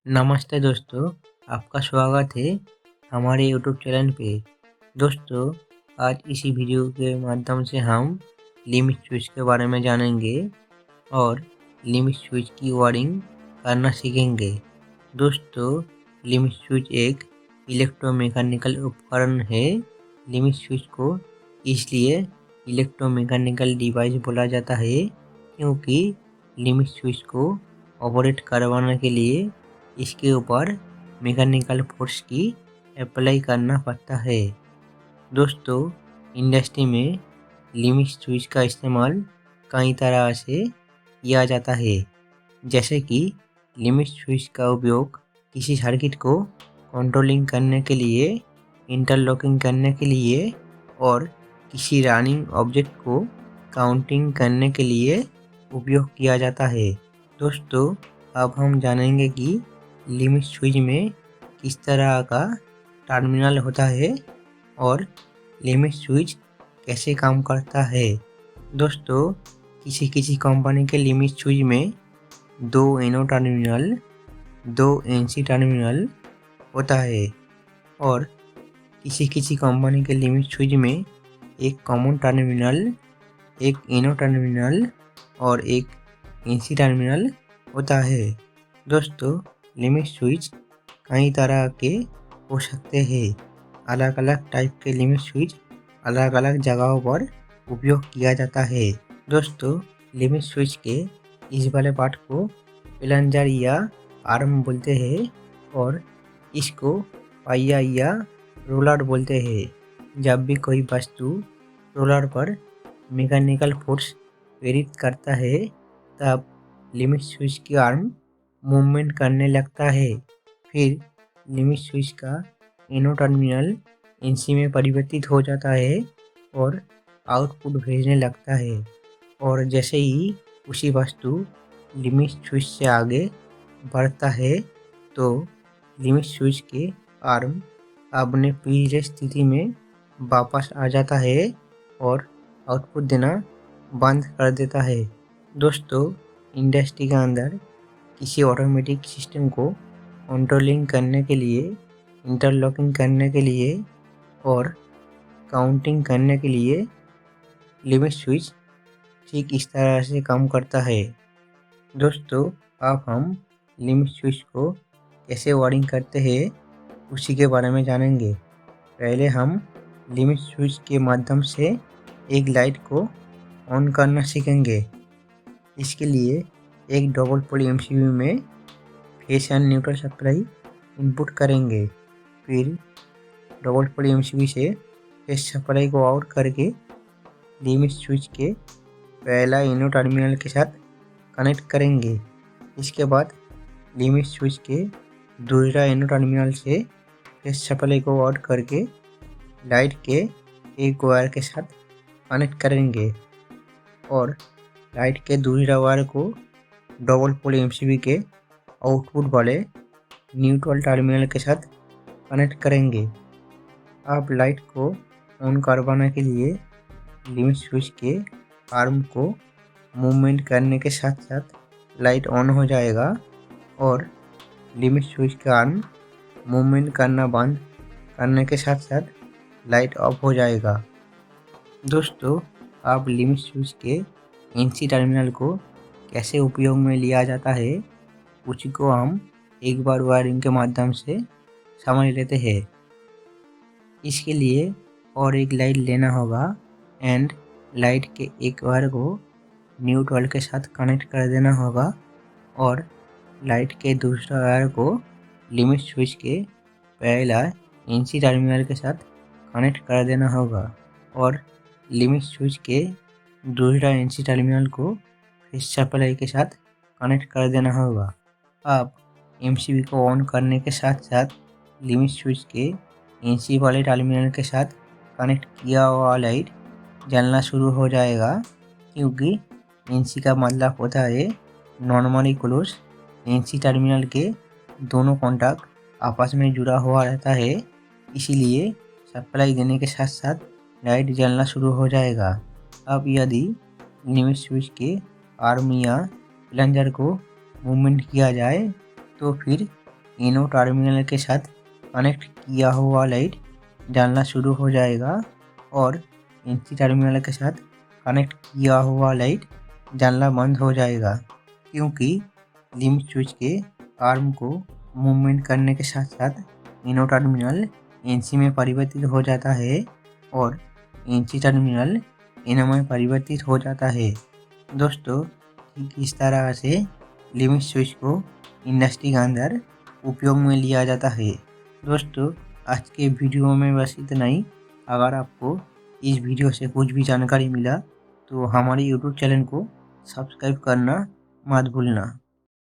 नमस्ते दोस्तों, आपका स्वागत है हमारे यूट्यूब चैनल पे। दोस्तों, आज इसी वीडियो के माध्यम से हम लिमिट स्विच के बारे में जानेंगे और लिमिट स्विच की वायरिंग करना सीखेंगे। दोस्तों, लिमिट स्विच एक इलेक्ट्रोमैकेनिकल उपकरण है। लिमिट स्विच को इसलिए इलेक्ट्रोमैकेनिकल डिवाइस बोला जाता है क्योंकि लिमिट स्विच को ऑपरेट करवाने के लिए इसके ऊपर मैकेनिकल फोर्स की अप्लाई करना पड़ता है। दोस्तों, इंडस्ट्री में लिमिट स्विच का इस्तेमाल कई तरह से किया जाता है, जैसे कि लिमिट स्विच का उपयोग किसी सर्किट को कंट्रोलिंग करने के लिए, इंटरलॉकिंग करने के लिए और किसी रनिंग ऑब्जेक्ट को काउंटिंग करने के लिए उपयोग किया जाता है। दोस्तों, अब हम जानेंगे कि लिमिट स्विच में किस तरह का टर्मिनल होता है और लिमिट स्विच कैसे काम करता है। दोस्तों, किसी कंपनी के लिमिट स्विच में 2 NO टर्मिनल, 2 NC टर्मिनल होता है और किसी कंपनी के लिमिट स्विच में एक कॉमन टर्मिनल, एक NO टर्मिनल और एक NC टर्मिनल होता है। दोस्तों, लिमिट स्विच कई तरह के हो सकते हैं। अलग अलग टाइप के लिमिट स्विच अलग अलग जगहों पर उपयोग किया जाता है। दोस्तों, लिमिट स्विच के इस वाले पार्ट को प्लंजर या आर्म बोलते हैं और इसको पहिया या रोलर बोलते हैं। जब भी कोई वस्तु रोलर पर मैकेनिकल फोर्स प्रेरित करता है, तब लिमिट स्विच की आर्म मूवमेंट करने लगता है। फिर लिमिट स्विच का NO टर्मिनल NC में परिवर्तित हो जाता है और आउटपुट भेजने लगता है। और जैसे ही उसी वस्तु लिमिट स्विच से आगे बढ़ता है, तो लिमिट स्विच के आर्म अपने पिछले स्थिति में वापस आ जाता है और आउटपुट देना बंद कर देता है। दोस्तों, इंडस्ट्री के अंदर किसी ऑटोमेटिक सिस्टम को कंट्रोलिंग करने के लिए, इंटरलॉकिंग करने के लिए और काउंटिंग करने के लिए लिमिट स्विच ठीक इस तरह से काम करता है। दोस्तों, अब हम लिमिट स्विच को कैसे वायरिंग करते हैं उसी के बारे में जानेंगे। पहले हम लिमिट स्विच के माध्यम से एक लाइट को ऑन करना सीखेंगे। इसके लिए एक डबल पोल MCB में face and neutral supply input करेंगे। फिर डबल पोल MCB से फेस सप्लाई को आउट करके लिमिट स्विच के पहला NO टर्मिनल के साथ कनेक्ट करेंगे। इसके बाद लिमिट स्विच के दूसरा NO टर्मिनल से फेस सप्लाई को आउट करके लाइट के एक वायर के साथ कनेक्ट करेंगे और लाइट के दूसरा वायर को डबल पोल MCB के आउटपुट वाले न्यूट्रल टर्मिनल के साथ कनेक्ट करेंगे। अब लाइट को ऑन करवाने के लिए लिमिट स्विच के आर्म को मूवमेंट करने के साथ साथ लाइट ऑन हो जाएगा और लिमिट स्विच का आर्म मूवमेंट करना बंद करने के साथ साथ लाइट ऑफ हो जाएगा। दोस्तों, अब लिमिट स्विच के NC टर्मिनल को कैसे उपयोग में लिया जाता है उसी को हम एक बार वायरिंग के माध्यम से समझ लेते हैं। इसके लिए और एक लाइट लेना होगा एंड लाइट के एक वायर को न्यूट्रल के साथ कनेक्ट कर देना होगा और लाइट के दूसरा वायर को लिमिट स्विच के पहला NC टर्मिनल के साथ कनेक्ट कर देना होगा और लिमिट स्विच के दूसरा NC टर्मिनल को फेस सप्लाई के साथ कनेक्ट कर देना होगा। अब MCB को ऑन करने के साथ साथ लिमिट स्विच के NC वाले टर्मिनल के साथ कनेक्ट किया हुआ लाइट जलना शुरू हो जाएगा, क्योंकि NC का मतलब होता है नॉर्मली क्लोज। NC टर्मिनल के दोनों कॉन्टैक्ट आपस में जुड़ा हुआ रहता है, इसीलिए सप्लाई देने के साथ साथ लाइट जलना शुरू हो जाएगा। अब यदि लिमिट स्विच के आर्म या प्लंजर को मूवमेंट किया जाए, तो फिर इनो टर्मिनल के साथ कनेक्ट किया हुआ लाइट जलना शुरू हो जाएगा और एनसी टर्मिनल के साथ कनेक्ट किया हुआ लाइट जलना बंद हो जाएगा, क्योंकि लिमिट स्विच के आर्म को मूवमेंट करने के साथ साथ इनो टर्मिनल एनसी में परिवर्तित हो जाता है और एनसी टर्मिनल इनो में परिवर्तित हो जाता है। दोस्तों, ठीक इस तरह से लिमिट स्विच को इंडस्ट्री के अंदर उपयोग में लिया जाता है। दोस्तों, आज के वीडियो में बस इतना ही। अगर आपको इस वीडियो से कुछ भी जानकारी मिला तो हमारे यूट्यूब चैनल को सब्सक्राइब करना मत भूलना।